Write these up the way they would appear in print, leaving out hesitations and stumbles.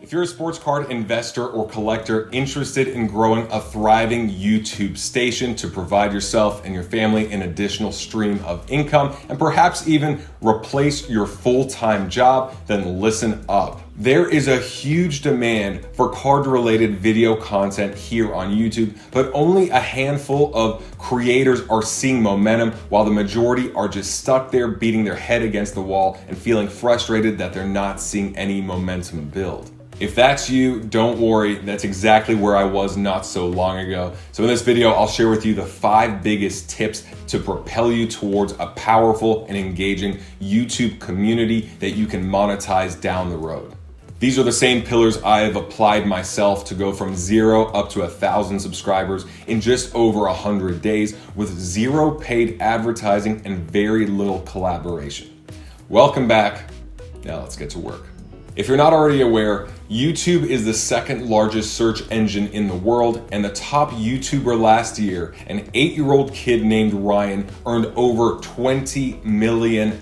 If you're a sports card investor or collector interested in growing a thriving YouTube station to provide yourself and your family an additional stream of income and perhaps even replace your full-time job, then listen up. There is a huge demand for card-related video content here on YouTube, but only a handful of creators are seeing momentum while the majority are just stuck there beating their head against the wall and feeling frustrated that they're not seeing any momentum build. If that's you, don't worry, that's exactly where I was not so long ago. So in this video, I'll share with you the 5 biggest tips to propel you towards a powerful and engaging YouTube community that you can monetize down the road. These are the same pillars I have applied myself to go from 0 up to 1,000 subscribers in just over 100 days with 0 paid advertising and very little collaboration. Welcome back. Now let's get to work. If you're not already aware, YouTube is the second largest search engine in the world, and the top YouTuber last year, an 8-year-old kid named Ryan, earned over $20 million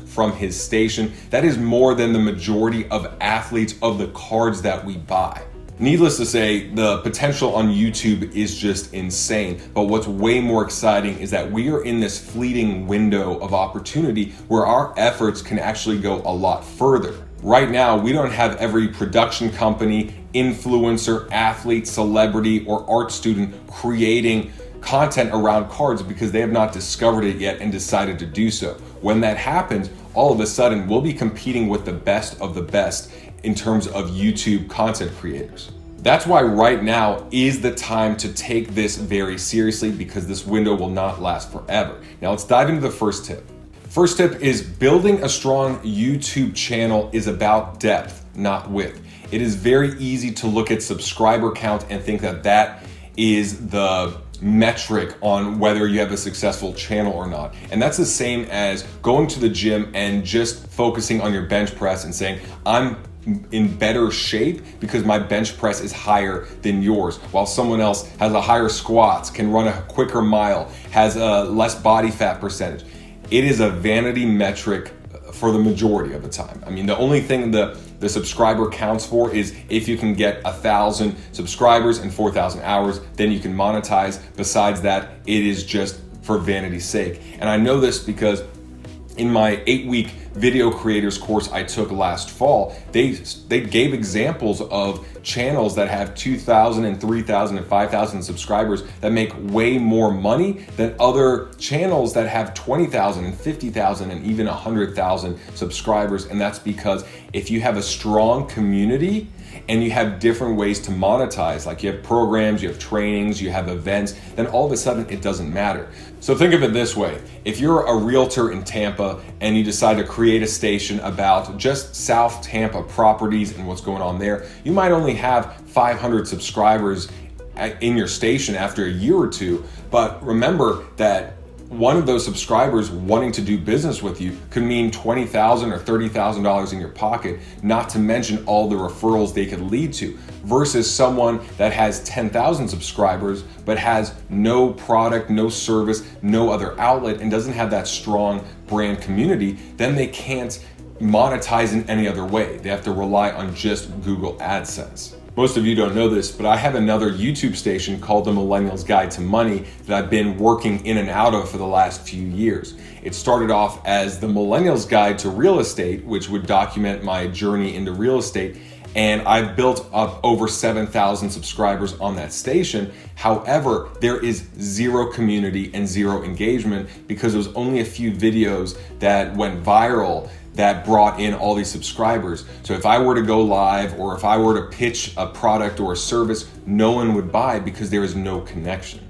from his station. That is more than the majority of athletes of the cards that we buy. Needless to say, the potential on YouTube is just insane, but what's way more exciting is that we are in this fleeting window of opportunity where our efforts can actually go a lot further. Right now, we don't have every production company, influencer, athlete, celebrity, or art student creating content around cards because they have not discovered it yet and decided to do so. When that happens, all of a sudden, we'll be competing with the best of the best in terms of YouTube content creators. That's why right now is the time to take this very seriously because this window will not last forever. Now let's dive into the first tip. First tip is building a strong YouTube channel is about depth, not width. It is very easy to look at subscriber count and think that that is the metric on whether you have a successful channel or not. And that's the same as going to the gym and just focusing on your bench press and saying, I'm in better shape because my bench press is higher than yours, while someone else has a higher squats, can run a quicker mile, has a less body fat percentage. It is a vanity metric for the majority of the time. I mean, the only thing the subscriber counts for is if you can get 1,000 subscribers and 4,000 hours, then you can monetize. Besides that, it is just for vanity's sake. And I know this because in my 8-week video creators course I took last fall, they gave examples of channels that have 2,000 and 3,000 and 5,000 subscribers that make way more money than other channels that have 20,000 and 50,000 and even 100,000 subscribers. And that's because if you have a strong community and you have different ways to monetize, like you have programs, you have trainings, you have events, then all of a sudden it doesn't matter. So think of it this way. If you're a realtor in Tampa and you decide to create a station about just South Tampa properties and what's going on there, you might only have 500 subscribers in your station after a year or two. But remember that one of those subscribers wanting to do business with you could mean $20,000 or $30,000 in your pocket, not to mention all the referrals they could lead to, versus someone that has 10,000 subscribers but has no product, no service, no other outlet, and doesn't have that strong brand community. Then they can't monetize in any other way. They have to rely on just Google AdSense. Most of you don't know this, but I have another YouTube station called The Millennial's Guide to Money that I've been working in and out of for the last few years. It started off as The Millennial's Guide to Real Estate, which would document my journey into real estate, and I've built up over 7,000 subscribers on that station. However, there is 0 community and 0 engagement because there was only a few videos that went viral that brought in all these subscribers. So if I were to go live or if I were to pitch a product or a service, no one would buy because there is no connection.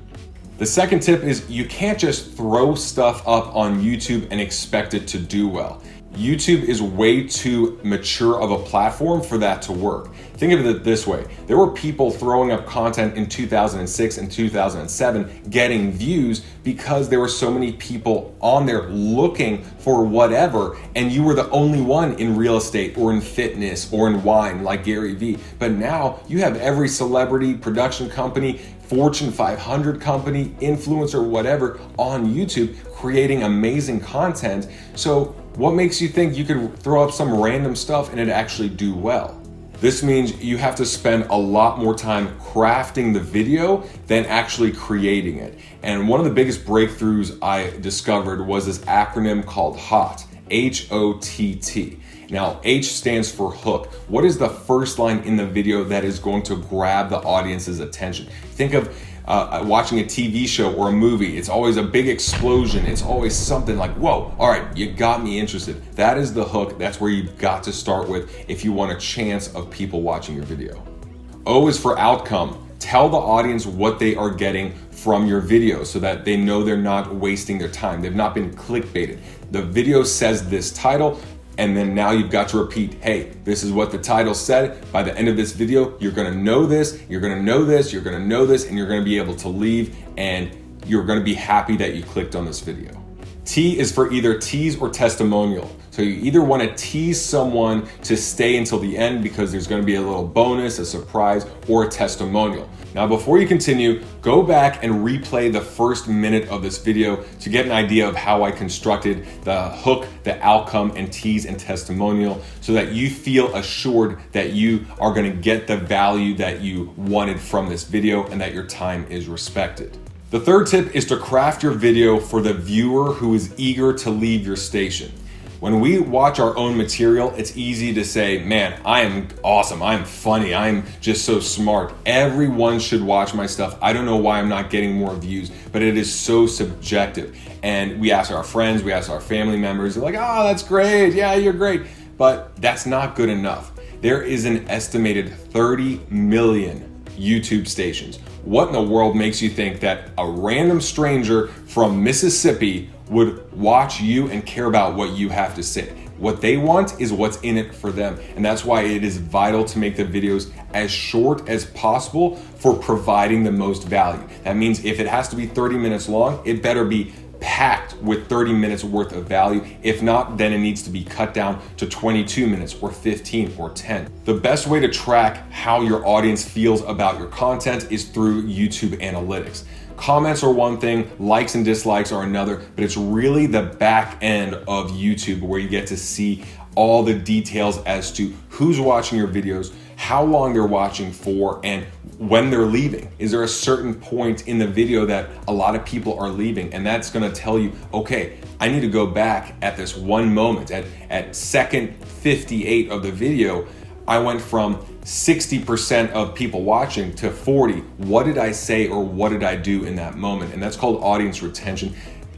The second tip is you can't just throw stuff up on YouTube and expect it to do well. YouTube is way too mature of a platform for that to work. Think of it this way. There were people throwing up content in 2006 and 2007 getting views because there were so many people on there looking for whatever, and you were the only one in real estate or in fitness or in wine like Gary Vee. But now you have every celebrity, production company, Fortune 500 company, influencer, whatever on YouTube creating amazing content. So what makes you think you could throw up some random stuff and it actually do well? This means you have to spend a lot more time crafting the video than actually creating it. And one of the biggest breakthroughs I discovered was this acronym called HOTT, H-O-T-T. Now, H stands for hook. What is the first line in the video that is going to grab the audience's attention? Think of watching a TV show or a movie. It's always a big explosion. It's always something like, whoa, all right, you got me interested. That is the hook. That's where you've got to start with if you want a chance of people watching your video. O is for outcome. Tell the audience what they are getting from your video so that they know they're not wasting their time. They've not been clickbaited. The video says this title, and then now you've got to repeat, hey, this is what the title said. By the end of this video, you're gonna know this, you're gonna know this, you're gonna know this, and you're gonna be able to leave, and you're gonna be happy that you clicked on this video. T is for either tease or testimonial. So you either wanna tease someone to stay until the end because there's gonna be a little bonus, a surprise, or a testimonial. Now, before you continue, go back and replay the first minute of this video to get an idea of how I constructed the hook, the outcome, and tease and testimonial so that you feel assured that you are gonna get the value that you wanted from this video and that your time is respected. The third tip is to craft your video for the viewer who is eager to leave your station. When we watch our own material, it's easy to say, man, I am awesome, I'm funny, I'm just so smart. Everyone should watch my stuff. I don't know why I'm not getting more views, but it is so subjective. And we ask our friends, we ask our family members, they're like, oh, that's great, yeah, you're great. But that's not good enough. There is an estimated 30 million YouTube stations. What in the world makes you think that a random stranger from Mississippi would watch you and care about what you have to say? What they want is what's in it for them. And that's why it is vital to make the videos as short as possible for providing the most value. That means if it has to be 30 minutes long, it better be packed with 30 minutes worth of value. If not, then it needs to be cut down to 22 minutes or 15 or 10. The best way to track how your audience feels about your content is through YouTube analytics. Comments are one thing, likes and dislikes are another, but it's really the back end of YouTube where you get to see all the details as to who's watching your videos, how long they're watching for, and when they're leaving. Is there a certain point in the video that a lot of people are leaving? And that's gonna tell you, okay, I need to go back at this one moment. At second 58 of the video, I went from 60% of people watching to 40. What did I say or what did I do in that moment? And that's called audience retention.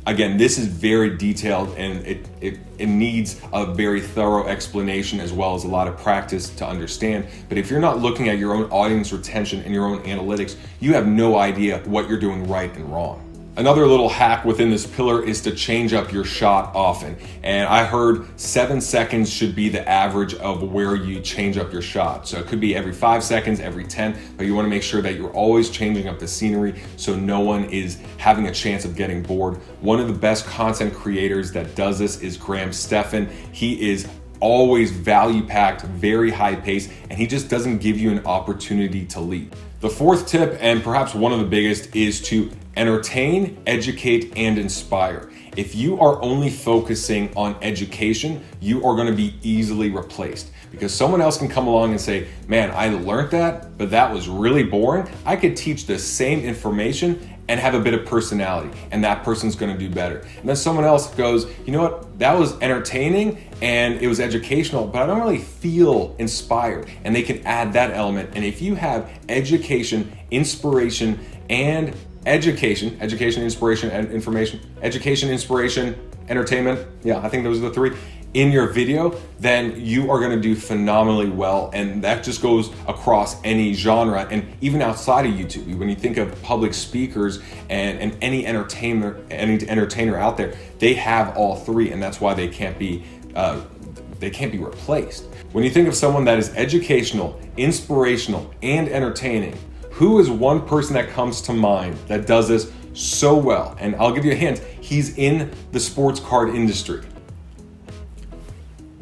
Again, this is very detailed and it needs a very thorough explanation as well as a lot of practice to understand. But if you're not looking at your own audience retention and your own analytics, you have no idea what you're doing right and wrong. Another little hack within this pillar is to change up your shot often. And I heard 7 seconds should be the average of where you change up your shot. So it could be every 5 seconds, every 10, but you wanna make sure that you're always changing up the scenery so no one is having a chance of getting bored. One of the best content creators that does this is Graham Stephan. He is always value-packed, very high pace, and he just doesn't give you an opportunity to lead. The fourth tip, and perhaps one of the biggest, is to entertain, educate, and inspire. If you are only focusing on education, you are gonna be easily replaced because someone else can come along and say, man, I learned that, but that was really boring. I could teach the same information and have a bit of personality, and that person's gonna do better. And then someone else goes, you know what, that was entertaining and it was educational, but I don't really feel inspired. And they can add that element. And if you have education, inspiration, and education, inspiration, and information, education, inspiration, entertainment, yeah, I think those are the three, in your video, then you are gonna do phenomenally well. And that just goes across any genre and even outside of YouTube. When you think of public speakers and any entertainer out there, they have all three, and that's why they can't be replaced. When you think of someone that is educational, inspirational, and entertaining, who is one person that comes to mind that does this so well? And I'll give you a hint, he's in the sports card industry.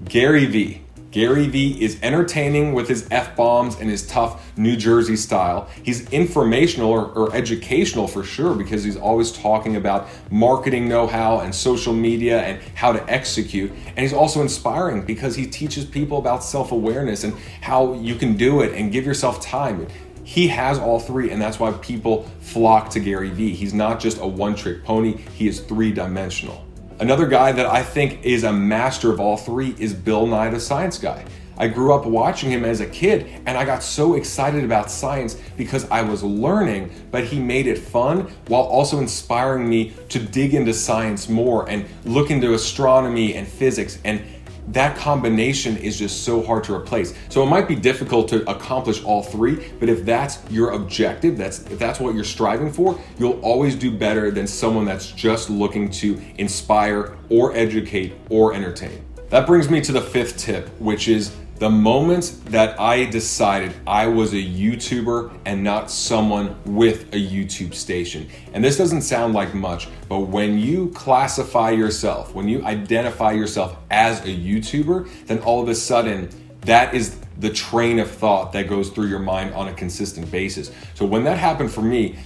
Gary Vee. Gary Vee is entertaining with his F-bombs and his tough New Jersey style. He's informational or educational for sure, because he's always talking about marketing know-how and social media and how to execute. And he's also inspiring because he teaches people about self-awareness and how you can do it and give yourself time. He has all three, and that's why people flock to Gary Vee. He's not just a one-trick pony, he is three-dimensional. Another guy that I think is a master of all three is Bill Nye the Science Guy. I grew up watching him as a kid, and I got so excited about science because I was learning, but he made it fun while also inspiring me to dig into science more and look into astronomy and physics. And that combination is just so hard to replace. So it might be difficult to accomplish all three, but if that's your objective, if that's what you're striving for, you'll always do better than someone that's just looking to inspire or educate or entertain. That brings me to the fifth tip, which is the moment that I decided I was a YouTuber and not someone with a YouTube station. And this doesn't sound like much, but when you classify yourself, when you identify yourself as a YouTuber, then all of a sudden, that is the train of thought that goes through your mind on a consistent basis. So when that happened for me,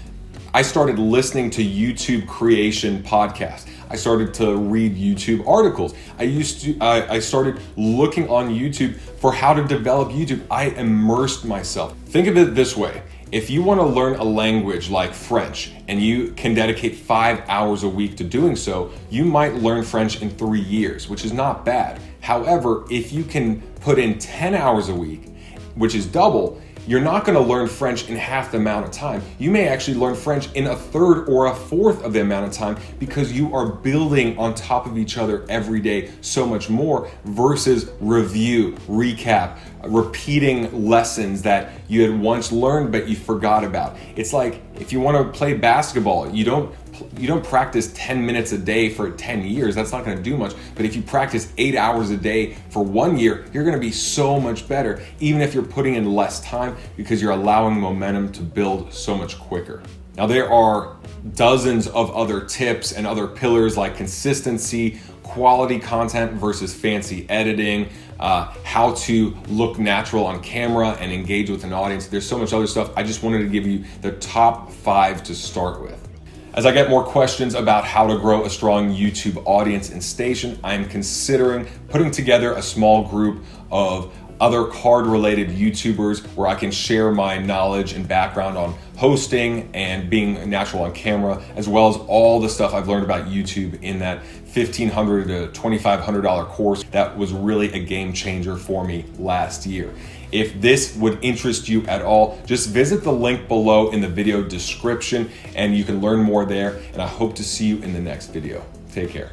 I started listening to YouTube creation podcasts. I started to read YouTube articles. I started looking on YouTube for how to develop YouTube. I immersed myself. Think of it this way. If you want to learn a language like French and you can dedicate 5 hours a week to doing so, you might learn French in 3 years, which is not bad. However, if you can put in 10 hours a week, which is double, you're not going to learn French in half the amount of time. You may actually learn French in a third or a fourth of the amount of time, because you are building on top of each other every day so much more versus review, recap, repeating lessons that you had once learned but you forgot about. It's like if you want to play basketball, you don't practice 10 minutes a day for 10 years. That's not going to do much. But if you practice 8 hours a day for 1 year, you're going to be so much better, even if you're putting in less time, because you're allowing momentum to build so much quicker. Now, there are dozens of other tips and other pillars like consistency, quality content versus fancy editing, how to look natural on camera and engage with an audience. There's so much other stuff. I just wanted to give you the top 5 to start with. As I get more questions about how to grow a strong YouTube audience and station, I am considering putting together a small group of other card-related YouTubers where I can share my knowledge and background on hosting and being natural on camera, as well as all the stuff I've learned about YouTube in that $1,500 to $2,500 course that was really a game changer for me last year. If this would interest you at all, just visit the link below in the video description and you can learn more there. And I hope to see you in the next video. Take care.